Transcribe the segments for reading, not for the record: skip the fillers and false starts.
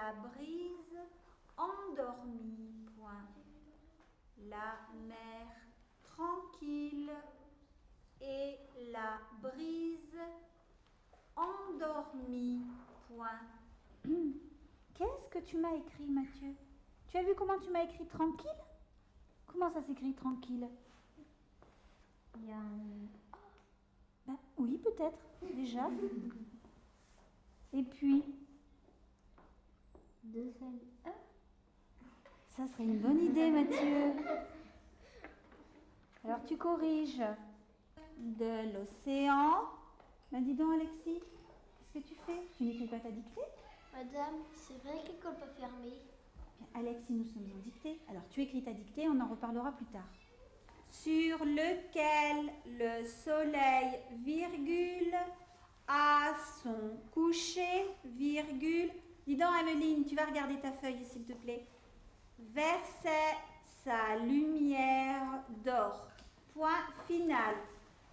la brise endormie. Point. La mer tranquille et la brise endormie. Point. Qu'est-ce que tu m'as écrit, Mathieu? Tu as vu comment tu m'as écrit tranquille? Comment ça s'écrit tranquille? Il y a un... Ben, oui, peut-être, déjà. Et puis? Deux seuls E. Ça serait une bonne idée, Mathieu. Alors, tu corriges. De l'océan. Ben, dis donc, Alexis, qu'est-ce que tu fais? Tu n'écris pas ta dictée? Madame, c'est vrai que l'école peut fermer. Bien, Alexis, nous sommes en dictée. Alors, tu écris ta dictée, on en reparlera plus tard. Sur lequel le soleil, virgule, à son coucher, virgule. Dis donc, Ameline, tu vas regarder ta feuille, s'il te plaît. Versait sa lumière d'or. Point final.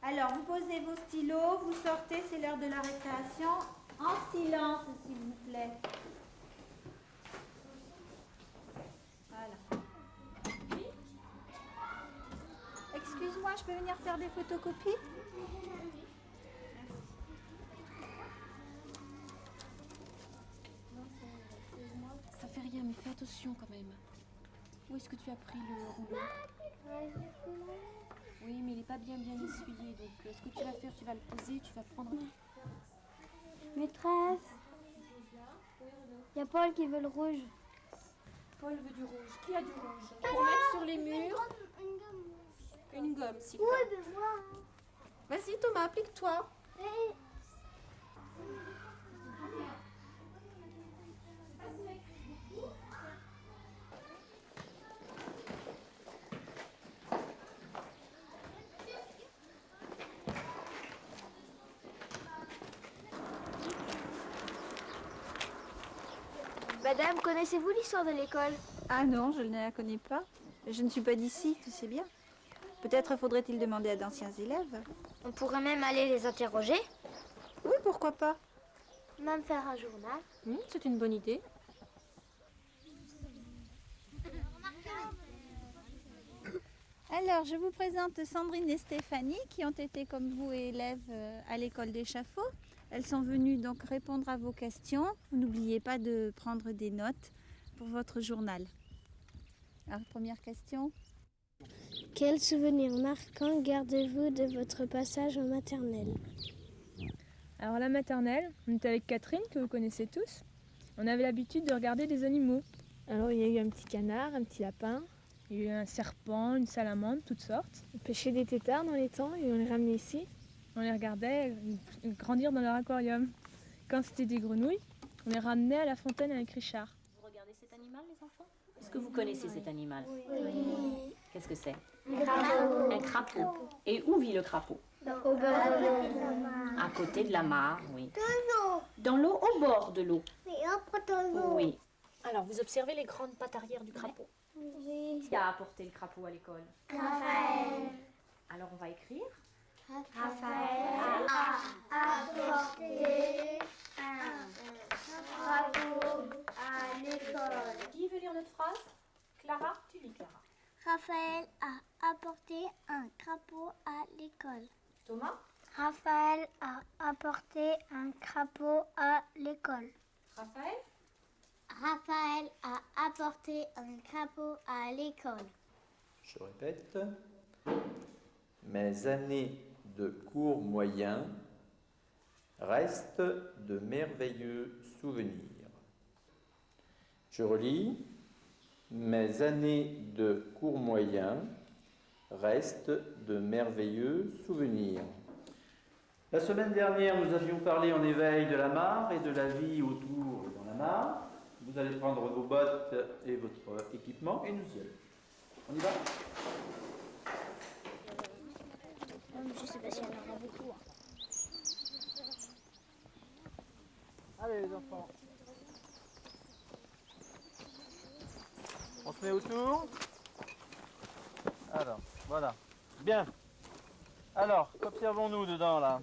Alors, vous posez vos stylos, vous sortez, c'est l'heure de la récréation. En silence, s'il vous plaît. Voilà. Excuse-moi, je peux venir faire des photocopies? Ça fait rien, mais fais attention quand même. Où est-ce que tu as pris le rouleau? Oui, mais il n'est pas bien essuyé. Donc, ce que tu vas faire, tu vas le poser, tu vas prendre... Maîtresse, il y a Paul qui veut le rouge. Paul veut du rouge. Qui a du rouge? Pour mettre sur les murs. Une gomme, s'il vous plaît. Vas-y, Thomas, applique-toi. Madame, connaissez-vous l'histoire de l'école? Ah non, je ne la connais pas. Je ne suis pas d'ici, tu sais bien. Peut-être faudrait-il demander à d'anciens élèves. On pourrait même aller les interroger. Oui, pourquoi pas? Même faire un journal. C'est une bonne idée. Alors, je vous présente Sandrine et Stéphanie qui ont été, comme vous, élèves à l'école d'échafaud. Elles sont venues donc répondre à vos questions. N'oubliez pas de prendre des notes pour votre journal. Alors, première question. Quel souvenir marquant gardez-vous de votre passage en maternelle? Alors la maternelle, on était avec Catherine, que vous connaissez tous. On avait l'habitude de regarder des animaux. Alors il y a eu un petit canard, un petit lapin, il y a eu un serpent, une salamandre, toutes sortes. On pêchait des têtards dans les temps et on les ramenait ici. On les regardait grandir dans leur aquarium. Quand c'était des grenouilles, on les ramenait à la fontaine avec Richard. Vous regardez cet animal, les enfants? Est-ce que vous connaissez cet animal? Oui. Qu'est-ce que c'est? Un crapaud. Un crapaud. Et où vit le crapaud? Au bord de l'eau. À côté de la mare, oui. Dans l'eau. Dans l'eau, au bord de l'eau. Mais après dans l'eau. Oui. Alors, vous observez les grandes pattes arrière du crapaud. Oui. Qui a apporté le crapaud à l'école? Raphaël. Alors, on va écrire. Raphaël a apporté un crapaud à l'école. Qui veut lire notre phrase? Clara, tu lis, Clara. Raphaël a apporté un crapaud à l'école. Thomas? Raphaël a apporté un crapaud à l'école. Raphaël? Raphaël a apporté un crapaud à l'école. Je répète. Mes années de cours moyen restent de merveilleux souvenirs. Je relis. Mes années de cours moyen restent de merveilleux souvenirs. La semaine dernière, nous avions parlé en éveil de la mare et de la vie autour dans la mare. Vous allez prendre vos bottes et votre équipement et nous y allons. On y va? Je sais pas si on en a beaucoup. Allez les enfants. On se met autour. Alors, voilà. Bien. Alors, qu'observons-nous dedans là?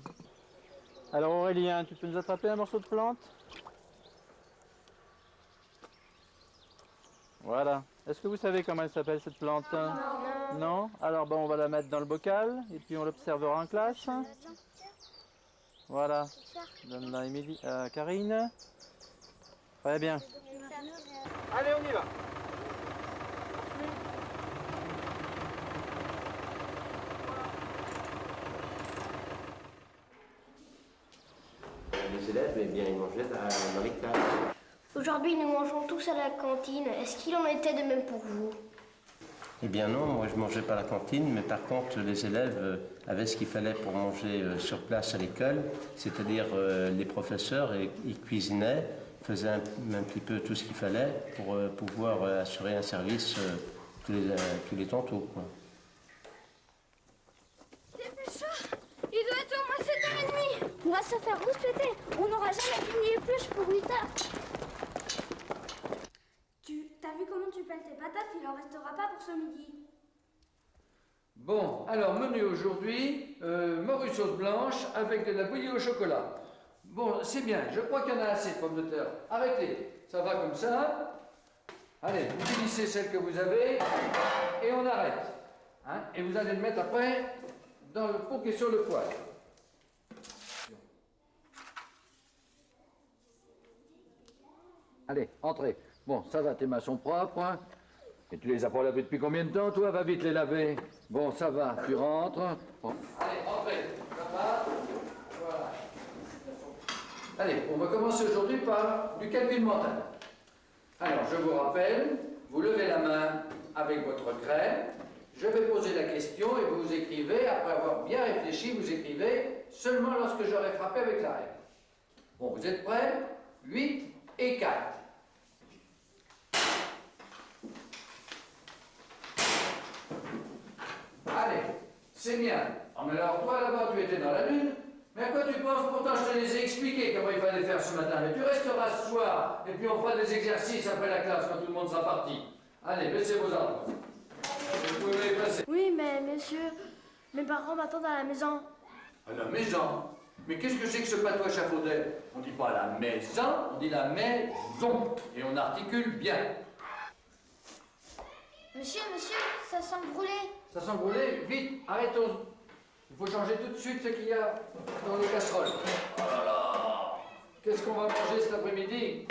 Alors Aurélien, tu peux nous attraper un morceau de plante? Voilà. Est-ce que vous savez comment elle s'appelle cette plante? Non. Non? Alors bon, on va la mettre dans le bocal et puis on l'observera en classe. Voilà. Donne-la à Émilie, Karine. Très bien. Allez, on y va. Les élèves, eh bien, ils mangeaient dans les classes. Aujourd'hui, nous mangeons tous à la cantine. Est-ce qu'il en était de même pour vous? Eh bien non, moi je mangeais pas à la cantine, mais par contre les élèves avaient ce qu'il fallait pour manger sur place à l'école, c'est-à-dire les professeurs, ils cuisinaient, faisaient un petit peu tout ce qu'il fallait pour pouvoir assurer un service tous les tantôt, quoi. Dépêche-toi, il doit être au moins 7h30. On va se faire rouspéter. On n'aura jamais fini les pluches pour 8h. T'as vu comment tu pèles tes patates? Il en restera pas pour ce midi. Bon, alors menu aujourd'hui, morue sauce blanche avec de la bouillie au chocolat. Bon, c'est bien, je crois qu'il y en a assez de pommes de terre. Arrêtez, ça va comme ça. Allez, vous finissez celle que vous avez et on arrête. Hein, et vous allez le mettre après dans le pot qui est sur le poêle. Allez, entrez. Bon, ça va, tes mains sont propres. Hein. Et tu les as pas lavées depuis combien de temps, toi? Va vite les laver. Bon, ça va, tu rentres. Bon. Allez, entrez. Ça va? Voilà. Allez, on va commencer aujourd'hui par du calcul mental. Alors, je vous rappelle, vous levez la main avec votre craie. Je vais poser la question et vous écrivez, après avoir bien réfléchi, vous écrivez seulement lorsque j'aurai frappé avec la règle. Bon, vous êtes prêts? 8 et 4. Allez, c'est bien. Oh, mais alors toi là-bas, tu étais dans la lune. Mais à quoi tu penses? Pourtant, je te les ai expliqués comment il fallait faire ce matin. Mais tu resteras ce soir, et puis on fera des exercices après la classe quand tout le monde sera parti. Allez, baissez vos armes. Vous pouvez les passer. Oui, mais monsieur, mes parents m'attendent à la maison. À la maison? Mais qu'est-ce que c'est que ce patois chafaudet? On dit pas la maison, on dit la maison. Et on articule bien. Monsieur, ça sent brûlé. Ça sent brûlé? Vite, arrêtons. Il faut changer tout de suite ce qu'il y a dans les casseroles. Oh là là! Qu'est-ce qu'on va manger cet après-midi?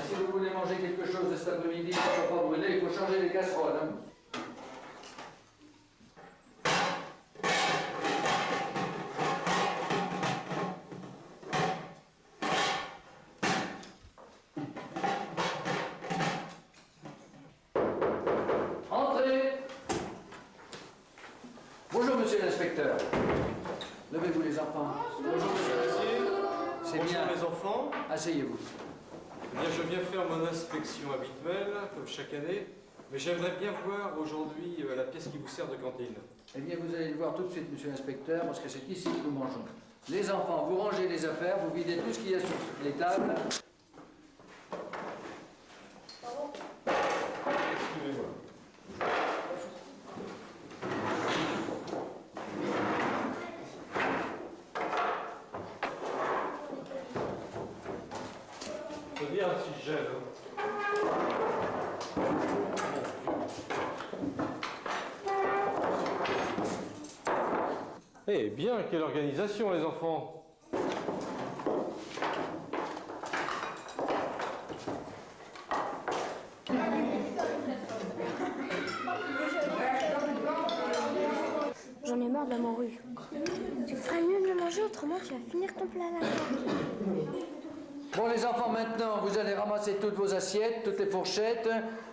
Si vous voulez manger quelque chose de cet après-midi, ça ne va pas brûler, il faut changer les casseroles. Hein. Bonjour, monsieur l'inspecteur. Levez-vous, les enfants. Bonjour, monsieur Lazier. C'est Bonjour, bien. mes enfants. Asseyez-vous. Eh bien, je viens faire mon inspection habituelle, comme chaque année, mais j'aimerais bien voir aujourd'hui la pièce qui vous sert de cantine. Eh bien, vous allez le voir tout de suite, monsieur l'inspecteur, parce que c'est ici que nous mangeons. Les enfants, vous rangez les affaires, vous videz tout ce qu'il y a sur les tables. Excusez-moi. C'est bien si je gêne. Eh bien, quelle organisation, les enfants! J'en ai marre de la morue. Tu ferais mieux de le manger, autrement tu vas finir ton plat là. Bon, les enfants, maintenant, vous allez ramasser toutes vos assiettes, toutes les fourchettes.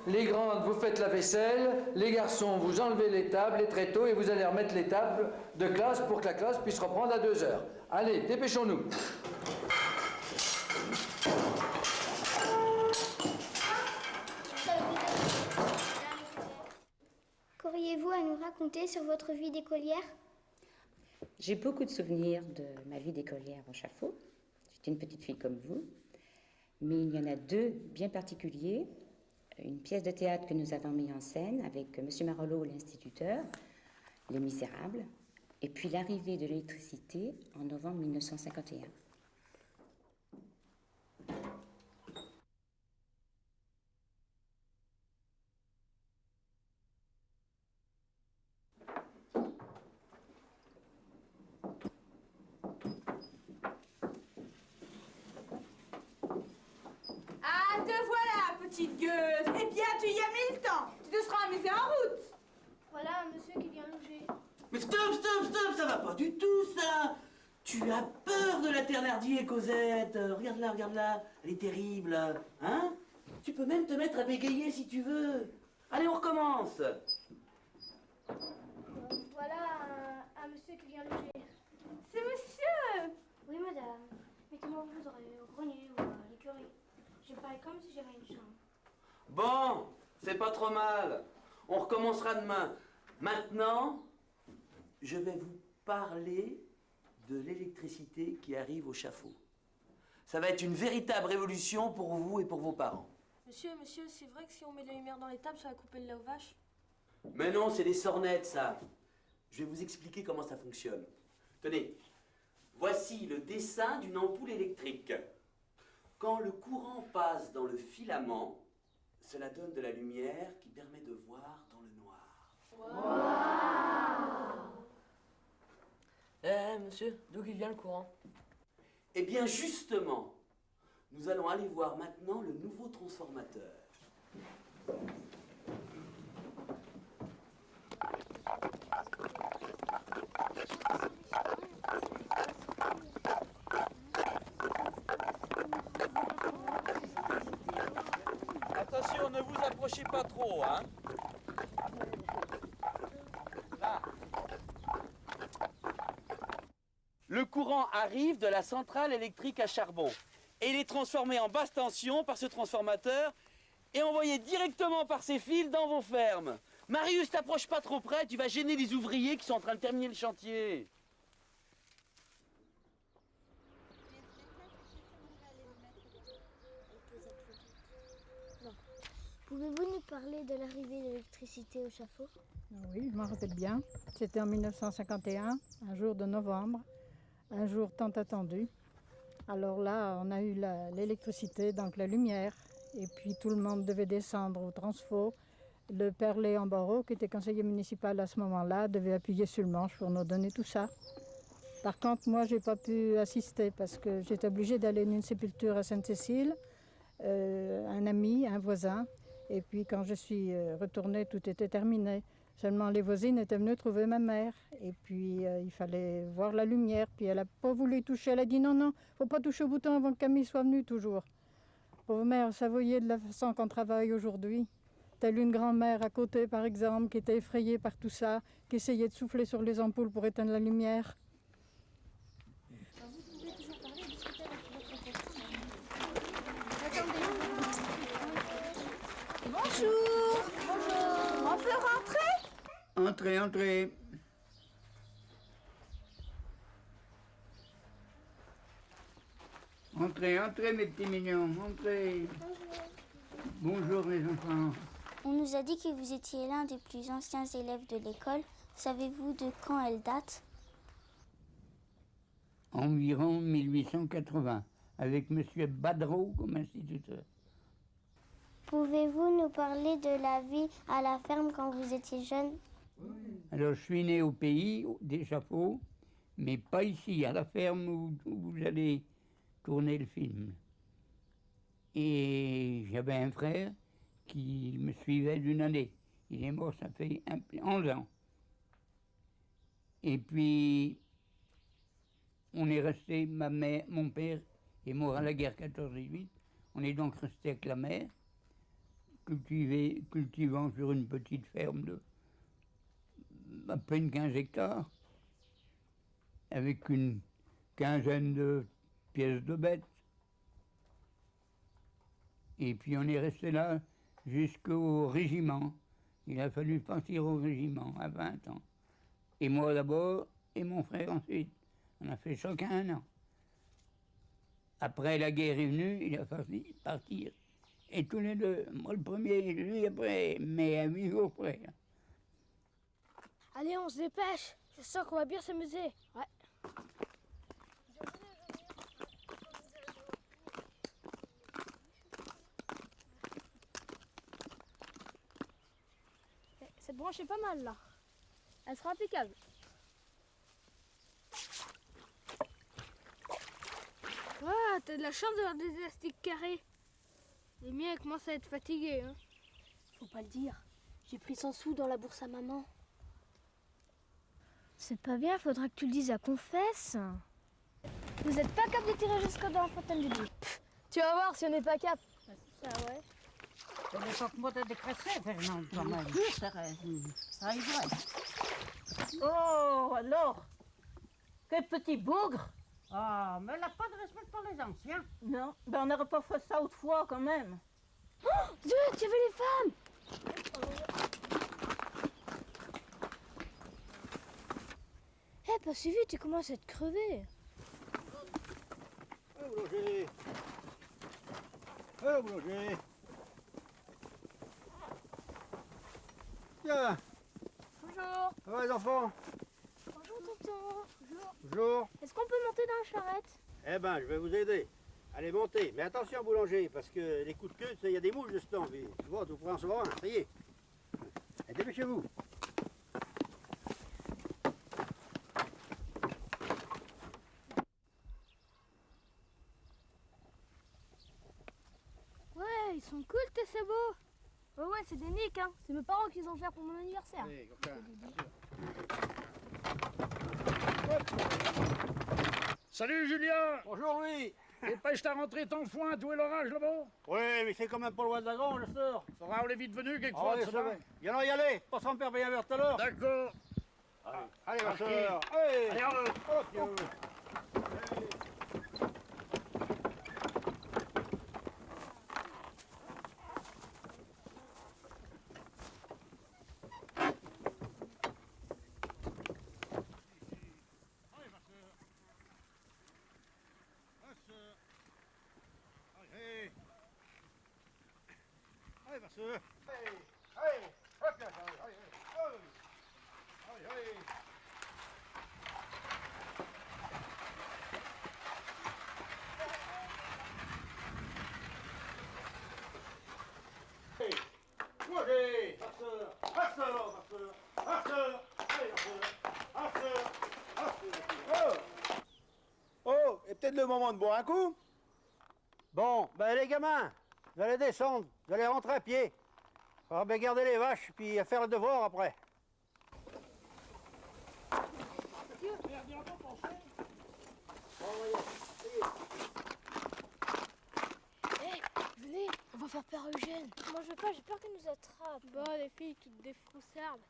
Les grandes, vous faites la vaisselle. Les garçons, vous enlevez les tables, les tréteaux, et vous allez remettre les tables de classe pour que la classe puisse reprendre à 2 heures. Allez, dépêchons-nous. Qu'auriez-vous à nous raconter sur votre vie d'écolière? J'ai beaucoup de souvenirs de ma vie d'écolière au Chaffaut. J'étais une petite fille comme vous, mais il y en a 2 bien particuliers. Une pièce de théâtre que nous avons mis en scène avec M. Marolleau, l'instituteur, Les Misérables, et puis l'arrivée de l'électricité en novembre 1951. petite gueuse. Eh bien, tu y as mis le temps. Tu te seras amusée en route. Voilà un monsieur qui vient loger. Mais stop, ça va pas du tout, ça. Tu as peur de la Thénardier, Cosette. Regarde-la, elle est terrible, hein? Tu peux même te mettre à bégayer si tu veux. Allez, on recommence. Voilà un monsieur qui vient loger. C'est monsieur. Oui, madame. Mettez-moi vous au grenier ou à l'écurie. Je parle comme si j'avais une chambre. Bon, c'est pas trop mal. On recommencera demain. Maintenant, je vais vous parler de l'électricité qui arrive au Chaffaut. Ça va être une véritable révolution pour vous et pour vos parents. Monsieur, c'est vrai que si on met de la lumière dans les tables, ça va couper le lait aux vaches? Mais non, c'est des sornettes, ça. Je vais vous expliquer comment ça fonctionne. Tenez, voici le dessin d'une ampoule électrique. Quand le courant passe dans le filament, cela donne de la lumière qui permet de voir dans le noir. Wow. Monsieur, d'où il vient le courant? Eh bien, justement, nous allons aller voir maintenant le nouveau transformateur. Attention, ne vous approchez pas trop, hein. Là. Le courant arrive de la centrale électrique à charbon et il est transformé en basse tension par ce transformateur et envoyé directement par ces fils dans vos fermes. Marius, t'approche pas trop près, tu vas gêner les ouvriers qui sont en train de terminer le chantier. Pouvez-vous nous parler de l'arrivée de l'électricité au Chaffaut? Oui, je m'en rappelle bien. C'était en 1951, un jour de novembre, un jour tant attendu. Alors là, on a eu l'électricité, donc la lumière, et puis tout le monde devait descendre au transfo. Le père Léon Barrault, qui était conseiller municipal à ce moment-là, devait appuyer sur le manche pour nous donner tout ça. Par contre, moi, je n'ai pas pu assister parce que j'étais obligée d'aller à une sépulture à Sainte-Cécile, un ami, un voisin. Et puis quand je suis retournée, tout était terminé. Seulement les voisines étaient venues trouver ma mère. Et puis il fallait voir la lumière. Puis elle n'a pas voulu y toucher. Elle a dit non, il ne faut pas toucher au bouton avant que Camille soit venue toujours. Pauvre mère, ça voyait de la façon qu'on travaille aujourd'hui. Telle une grand-mère à côté, par exemple, qui était effrayée par tout ça, qui essayait de souffler sur les ampoules pour éteindre la lumière. Vous pouvez toujours parler et discuter avec votre copain. Bonjour. Bonjour. On peut rentrer? Entrez. Entrez, mes petits mignons, entrez. Bonjour, les enfants. On nous a dit que vous étiez l'un des plus anciens élèves de l'école. Savez-vous de quand elle date? Environ 1880, avec M. Badreau comme instituteur. Pouvez-vous nous parler de la vie à la ferme quand vous étiez jeune? Alors, je suis né au pays des Chaffaut, mais pas ici, à la ferme où vous allez tourner le film. Et j'avais un frère qui me suivait d'une année. Il est mort, ça fait 11 ans. Et puis, on est resté, ma mère, mon père est mort à la guerre 14-18. On est donc resté avec la mère, cultivant sur une petite ferme de à peine 15 hectares, avec une quinzaine de pièces de bêtes. Et puis on est resté là jusqu'au régiment. Il a fallu partir au régiment à 20 ans. Et moi d'abord, et mon frère ensuite. On a fait chacun un an. Après la guerre est venue, il a fallu partir. Et tous les deux, moi le premier, lui après, mais à 8 jours près. Allez, on se dépêche. Je sens qu'on va bien s'amuser. Ouais. Cette branche est pas mal là. Elle sera impeccable. Ah, t'as de la chance d'avoir des élastiques carrés. Les miens commencent à être fatigués. Hein. Faut pas le dire. J'ai pris 100 sous dans la bourse à maman. C'est pas bien, faudra que tu le dises à Confesse. Vous êtes pas capable de tirer jusqu'au dans la fontaine du Doubs. Tu vas voir si on n'est pas cap. Ah, c'est ça, ouais. C'est l'époque mode de décresser, Fernand, quand même. Ah, il vrai. Oh, alors, quel petit bougre. Ah, mais elle n'a pas de respect pour les anciens. Non, ben on n'aurait pas fait ça autrefois, quand même. Oh, zut, il y avait les femmes. Eh, pas si vite, tu commences à être crevé. Boulanger. Boulanger. Tiens. Bonjour. Ça va les enfants? Bonjour, tonton. Bonjour. Bonjour. Est-ce qu'on peut monter dans la charrette? Eh ben, je vais vous aider. Allez, montez. Mais attention, boulanger, parce que les coups de queue, il y a des mouches de ce temps. Tu vois, tu pourras en savoir un. Ça y est. Et dépêchez-vous. Ouais, ils sont cool tes sabots. Ouais, c'est des nicks, hein. C'est mes parents qui les ont fait pour mon anniversaire. Oui, comme ça. Salut Julien. Bonjour Louis. Dépêche ta rentrée ton foin, où est l'orage là-bas? Oui, mais c'est quand même pas loin de la grange, je sors. Faudra on est vite venu quelquefois, Allez, ça ça va? va. Il y en a y aller. Pas sans perdre bien vers tout à l'heure. D'accord. Allez, ma Tranquille. soeur. Allez. Allez, en haut. Hop, yo. Allez, ma soeur. Allez, hop là, allez, allez, allez. Boulanger, ma soeur, ma soeur, ma soeur, ma soeur, allez, ma soeur, ma soeur. Oh, et peut-être le moment de boire un coup. Bon, ben les gamins, vous allez descendre, vous allez rentrer à pied. Il va bien garder les vaches, puis faire le devoir après. Venez, on va faire peur à Eugène. Moi je veux pas, j'ai peur qu'elle nous attrape. Bon, les filles, toutes des froussardes.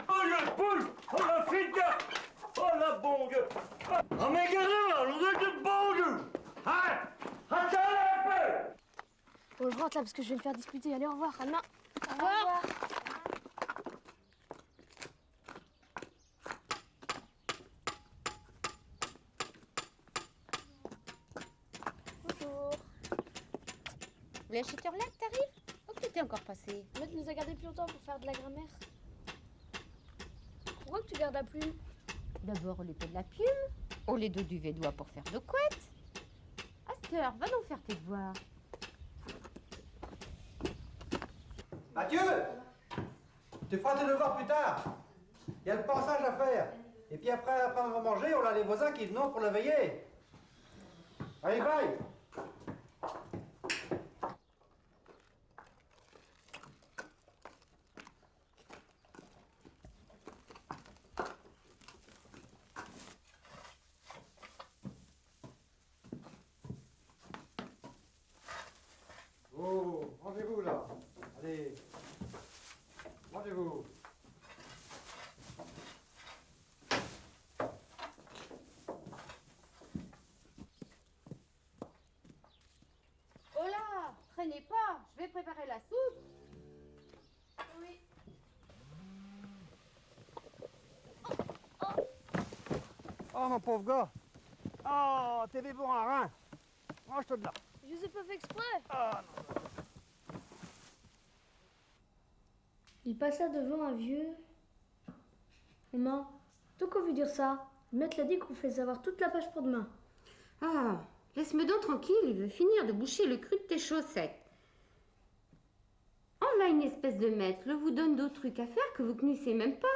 Oh la poule! Oh la figue! Oh la bongue! Oh mes gars, on est de bongue! Hein? Attends un peu! Bon, je rentre là parce que je vais me faire disputer. Allez, au revoir, Anna. Au revoir. Bonjour. Vous voulez acheter là que t'arrives? Oh, que t'es encore passé. Le mec nous a gardé plus longtemps pour faire de la grammaire. Pourquoi que tu gardes la plume? D'abord, au lieu de la plume, au lieu du védois pour faire de couettes. Asteur, va donc faire tes devoirs. Mathieu, tu feras tes devoirs plus tard. Il y a le passage à faire. Et puis après avoir mangé, on a les voisins qui viennent pour la veiller. Allez, bye. Oh, rangez-vous là. Allez. Rangez-vous. Oh là, traînez pas, je vais préparer la soupe. Oui. Oh, mon pauvre gars. Oh, t'es des bons à rein. Range-toi de là. Je vous ai pas fait exprès. Ah, Il passa devant un vieux. Maman, toi qu'on veut dire ça? Le maître l'a dit qu'on fait savoir toute la page pour demain. Ah, laisse-me donc tranquille, il veut finir de boucher le cru de tes chaussettes. voilà une espèce de maître, le vous donne d'autres trucs à faire que vous connaissez même pas.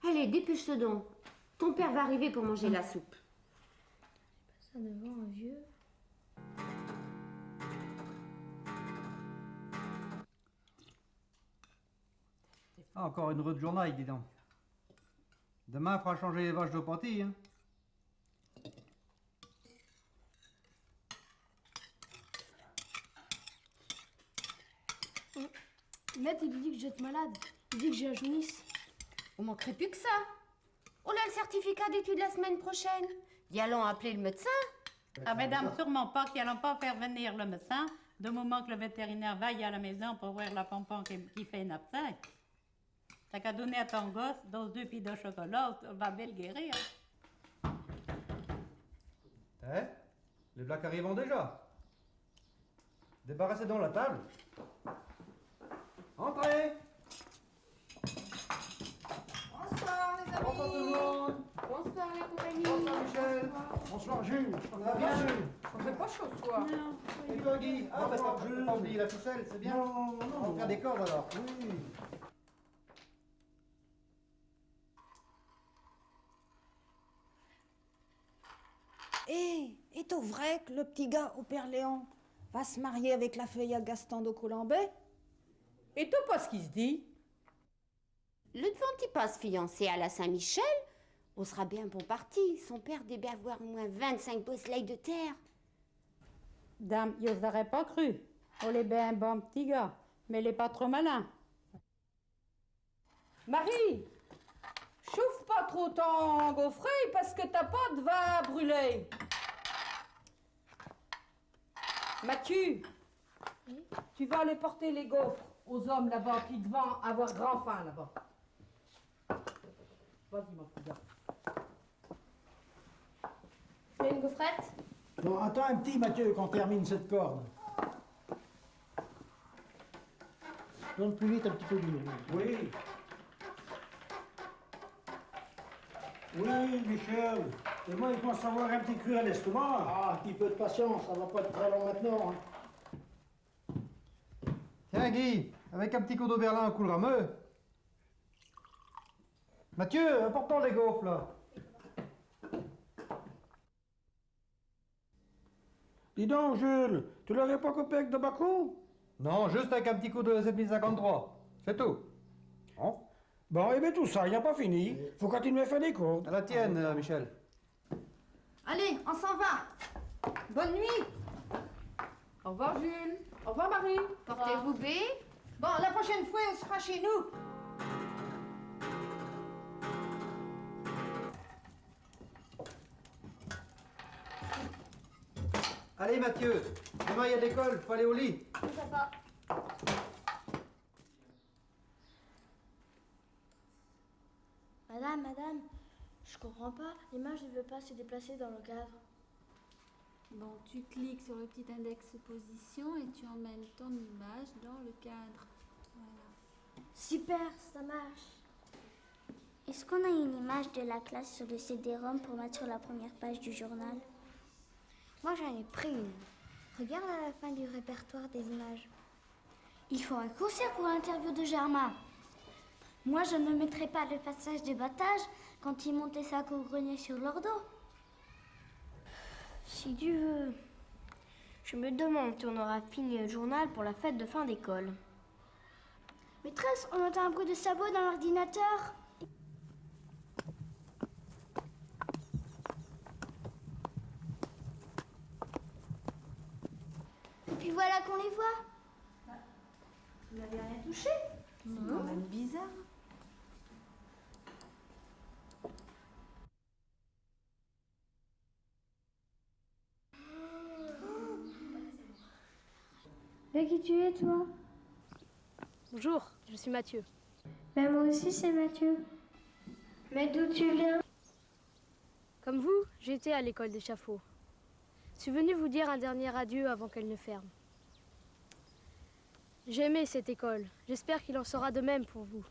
Allez, dépêche-toi donc. Ton père va arriver pour manger la soupe. Ça devant un vieux. Ah, encore une rude journée, dis donc. Demain, il fera changer les vaches de panty, hein. Maître, il dit que j'étais malade. Il dit que j'ai la jaunisse. On manquerait plus que ça. On a le certificat d'études la semaine prochaine. Y allons appeler le médecin. Ah, mesdames, sûrement pas qu'ils n'allons pas faire venir le médecin du moment que le vétérinaire vaille à la maison pour voir la pompon qui fait une absence. T'as qu'à donner à ton gosse dose 2 pieds de chocolat, va bien le guérir. Eh, les blagues arrivent déjà. Débarrassez donc la table. Entrez. Bonsoir les amis. Bonsoir tout le monde. Bonsoir la compagnie. Bonsoir Michel. Bonsoir Jules. Bien Jules. On fait pas chaud ce soir. Et toi Guy. Ah, d'accord, je n'ai pas oublié la ficelle, c'est bien. Non, on va faire des cordes alors. Oui. Est-il vrai que le petit gars au Père Léon va se marier avec la fille à Gaston de Colombay? Et tout pas ce qu'il se dit? Le devant pas se fiancer à la Saint-Michel, on sera bien bon parti. Son père devait avoir au moins 25 bosselets de terre. Dame, je n'aurais pas cru. On est bien un bon petit gars, mais il n'est pas trop malin. Marie, chauffe pas trop ton gaufret parce que t'as pas de vin à brûler. Mathieu, tu vas aller porter les gaufres aux hommes là-bas qui devant avoir grand faim là-bas. Vas-y, mon petit gars. Tu veux une gaufrette? Bon, attends un petit, Mathieu, qu'on termine cette corde. Donne plus vite un petit peu d'huile. Oui. Oui, Michel. Et moi, il commence à avoir un petit cru à l'estomac. Ah, un petit peu de patience, ça va pas être très long maintenant. Hein. Tiens Guy, avec un petit coup d'eau berlin au cou le rameux. Mathieu, apportons les gaufres là. Dis donc, Jules, tu l'aurais pas coupé avec de Bakou? Non, juste avec un petit coup de 7053. C'est tout. Bon. Bon, et bien tout ça, il n'a pas fini. Faut continuer à faire des cours. À la tienne, Michel. Allez, on s'en va. Bonne nuit. Au revoir, Jules. Au revoir, Marie. Portez-vous bien. Bon, la prochaine fois, on sera chez nous. Allez Mathieu, demain il y a l'école, faut aller au lit. Papa. Madame, je comprends pas. L'image ne veut pas se déplacer dans le cadre. Bon, tu cliques sur le petit index position et tu emmènes ton image dans le cadre. Voilà. Super, ça marche. Est-ce qu'on a une image de la classe sur le CD-ROM pour mettre sur la première page du journal? Moi, j'en ai pris une. Regarde à la fin du répertoire des images. Il faut raccourcir pour l'interview de Germain. Moi, je ne mettrai pas le passage des battages quand il montait sa grenier sur leur dos. Si tu veux. Je me demande si on aura fini le journal pour la fête de fin d'école. Maîtresse, on entend un bruit de sabot dans l'ordinateur. Et puis voilà qu'on les voit. Vous n'avez rien touché? C'est quand même bizarre. De qui tu es, toi? Bonjour, je suis Mathieu. Ben, moi aussi, c'est Mathieu. Mais d'où tu viens? Comme vous, j'étais à l'école d'échafaud. Je suis venu vous dire un dernier adieu avant qu'elle ne ferme. J'ai aimé cette école. J'espère qu'il en sera de même pour vous.